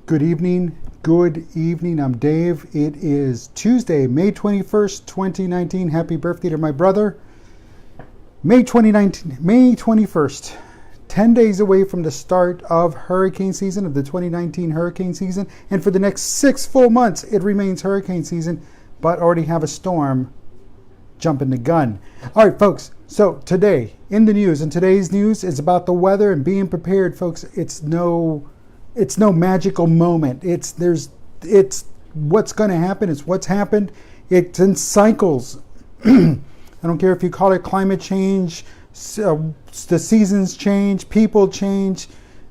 Good evening. Good evening. I'm Dave. It is Tuesday, May 21st, 2019. Happy birthday to my brother. May 21st. 10 days away from the start of hurricane season, of the 2019 hurricane season. And for the next 6 full months, it remains hurricane season, but already have a storm jumping the gun. All right, folks. So today in the news, and today's news is about the weather and being prepared, folks. It's no magical moment. It's what's going to happen. It's what's happened. It's in cycles. I don't care if you call it climate change, the seasons change, people change.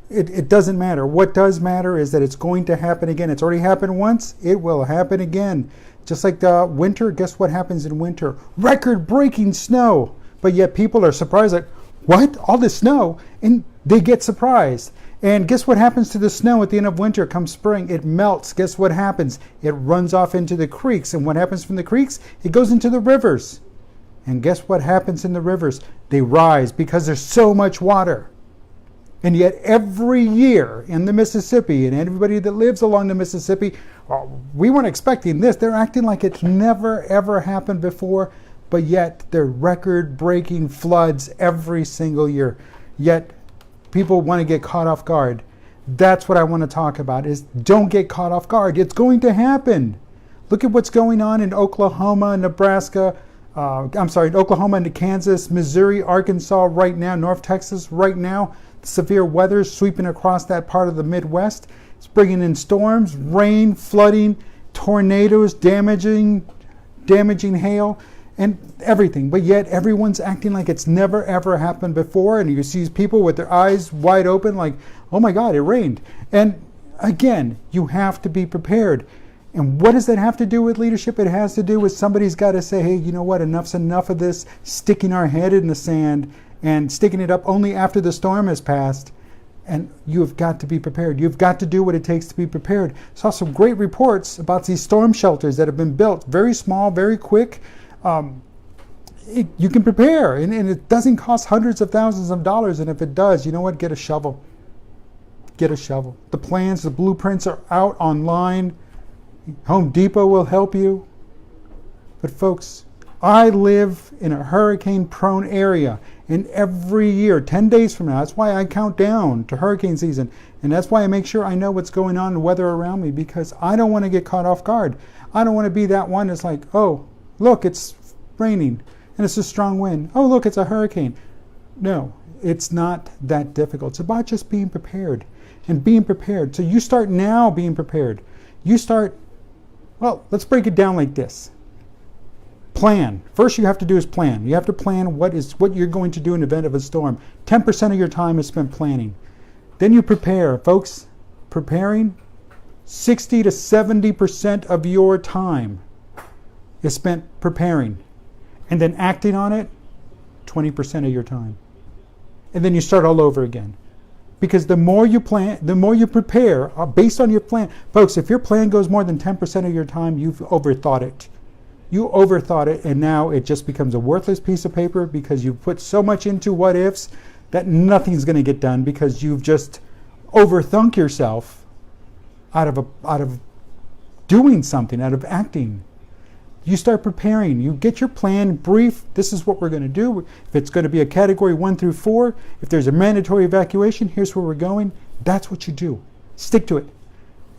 It doesn't matter. What does matter is that it's going to happen again. It's already happened once. It will happen again. Just like the winter, guess what happens in winter? Record-breaking snow. But yet people are surprised, like, what? All this snow? And they get surprised. And guess what happens to the snow at the end of winter? Come spring, it melts. Guess what happens? It runs off into the creeks. And what happens from the creeks? It goes into the rivers. And guess what happens in the rivers? They rise because there's so much water. And yet every year in the Mississippi, and everybody that lives along the Mississippi, we weren't expecting this. They're acting like it's never, ever happened before. But yet they're record-breaking floods every single year. Yet people want to get caught off guard. That's what I want to talk about, is don't get caught off guard. It's going to happen. Look at what's going on in Oklahoma, Nebraska, Oklahoma and Kansas, Missouri, Arkansas right now, North Texas right now. Severe weather is sweeping across that part of the Midwest. It's bringing in storms, rain, flooding, tornadoes, damaging hail, and everything. But yet everyone's acting like it's never ever happened before, and you see people with their eyes wide open like, oh my God, it rained. And again, you have to be prepared. And what does that have to do with leadership? It has to do with somebody's got to say, hey, you know what, enough's enough of this sticking our head in the sand and sticking it up only after the storm has passed. And you've got to be prepared. You've got to do what it takes to be prepared. Saw some great reports about these storm shelters that have been built, very small, very quick. You can prepare, and it doesn't cost hundreds of thousands of dollars. And if it does, you know what? Get a shovel. Get a shovel. The plans, the blueprints are out online. Home Depot will help you. But folks, I live in a hurricane-prone area, and every year, 10 days from now, that's why I count down to hurricane season, and that's why I make sure I know what's going on in the weather around me, because I don't want to get caught off guard. I don't want to be that one that's like, oh, look, it's raining, and it's a strong wind. Oh, look, it's a hurricane. No, it's not that difficult. It's about just being prepared and being prepared. So you start now being prepared. You start, well, let's break it down like this. Plan. First you have to do is plan. You have to plan what you're going to do in the event of a storm. 10% of your time is spent planning. Then you prepare. Folks, preparing, 60 to 70% of your time is spent preparing. And then acting on it, 20% of your time. And then you start all over again. Because the more you plan, the more you prepare based on your plan. Folks, if your plan goes more than 10% of your time, you've overthought it. You overthought it, and now it just becomes a worthless piece of paper because you've put so much into what ifs that nothing's going to get done because you've just overthunk yourself out of doing something, out of acting. You start preparing. You get your plan brief. This is what we're going to do. If it's going to be a category 1 through 4, if there's a mandatory evacuation, here's where we're going. That's what you do. Stick to it.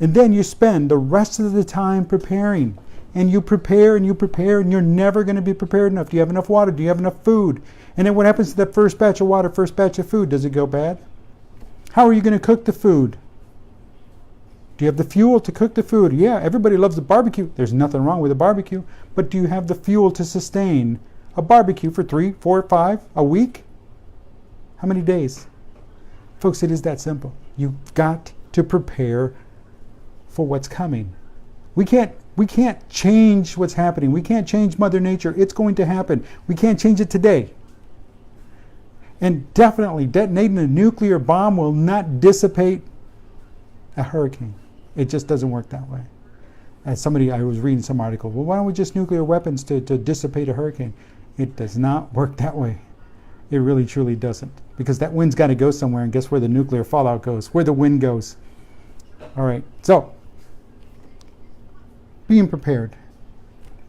And then you spend the rest of the time preparing. And you prepare and you prepare, and you're never going to be prepared enough. Do you have enough water? Do you have enough food? And then what happens to that first batch of water, first batch of food? Does it go bad? How are you going to cook the food? Do you have the fuel to cook the food? Yeah, everybody loves the barbecue. There's nothing wrong with a barbecue. But do you have the fuel to sustain a barbecue for 3, 4, 5, a week? How many days? Folks, it is that simple. You've got to prepare for what's coming. We can't change what's happening. We can't change Mother Nature. It's going to happen. We can't change it today. And definitely detonating a nuclear bomb will not dissipate a hurricane. It just doesn't work that way. As I was reading some article, well, why don't we just nuclear weapons to dissipate a hurricane? It does not work that way. It really truly doesn't. Because that wind's got to go somewhere, and guess where the nuclear fallout goes? Where the wind goes. All right. So, being prepared.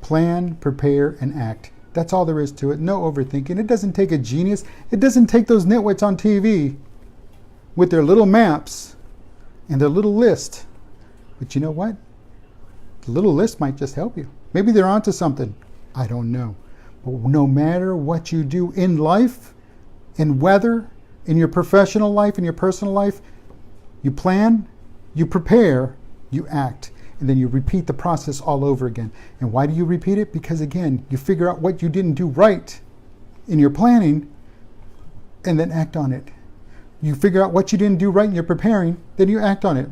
Plan, prepare, and act. That's all there is to it. No overthinking. It doesn't take a genius. It doesn't take those nitwits on TV with their little maps and their little list. But you know what? The little list might just help you. Maybe they're onto something. I don't know. But no matter what you do in life, in weather, in your professional life, in your personal life, you plan, you prepare, you act. And then you repeat the process all over again. And why do you repeat it? Because again, you figure out what you didn't do right in your planning and then act on it. You figure out what you didn't do right in your preparing, then you act on it.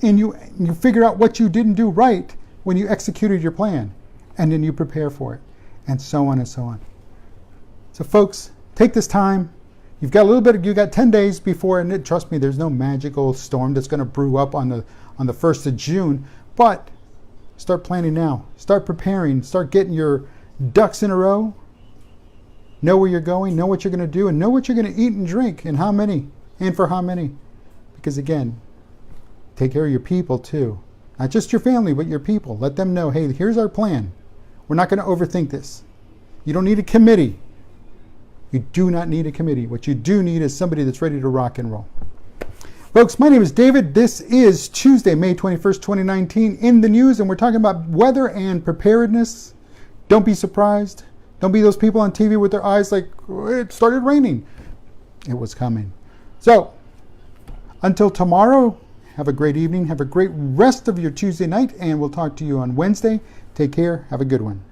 And you figure out what you didn't do right when you executed your plan, and then you prepare for it, and so on and so on. So folks, take this time. You've got you got 10 days before, and trust me, there's no magical storm that's going to brew up on the 1st of June, but start planning now. Start preparing. Start getting your ducks in a row. Know where you're going, know what you're going to do, and know what you're going to eat and drink, and how many, and for how many. Because again, take care of your people too. Not just your family, but your people. Let them know, hey, here's our plan. We're not going to overthink this. You don't need a committee. You do not need a committee. What you do need is somebody that's ready to rock and roll. Folks, my name is David. This is Tuesday, May 21st, 2019, in the news, and we're talking about weather and preparedness. Don't be surprised. Don't be those people on TV with their eyes like, it started raining. It was coming. So, until tomorrow, have a great evening. Have a great rest of your Tuesday night, and we'll talk to you on Wednesday. Take care. Have a good one.